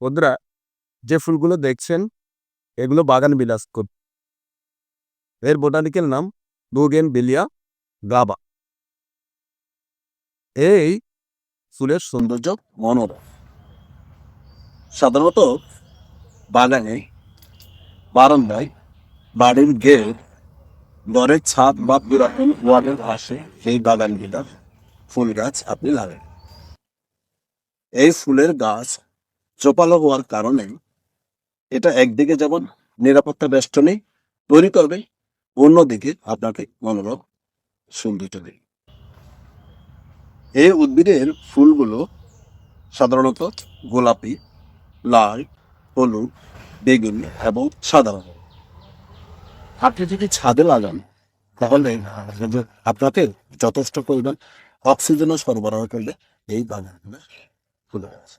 বন্ধুরা, যে ফুলগুলো দেখছেন এগুলো বাগান বিলাস ফুল। এর বোটানিক্যাল নাম বুগেনভিলিয়া গাবা। এই ফুলের সৌন্দর্য মনোরম। সাধারণত বাগানে, বারান্দায়, বাড়ির গেট, ঘরের ছাদ বা পুরাতন ওয়ালের পাশে এই বাগানগুলো ফুল গাছ আপনি লাগান। এই ফুলের গাছ জোপালো হওয়ার কারণে এটা একদিকে যেমন নিরাপত্তা বেষ্টনী তৈরি করবে, অন্যদিকে আপনাকে মনোরম সৌন্দর্য দেবে। এই উদ্ভিদের ফুলগুলো সাধারণত গোলাপি, লাল, হলুদ, বেগুনি এবং সাদা রঙের। আপনি যদি ছাদে লাগান তাহলে আপনাকে যথেষ্ট পরিমাণ অক্সিজেনও সরবরাহ করবে এই বাগানগুলো ফুল গাছ।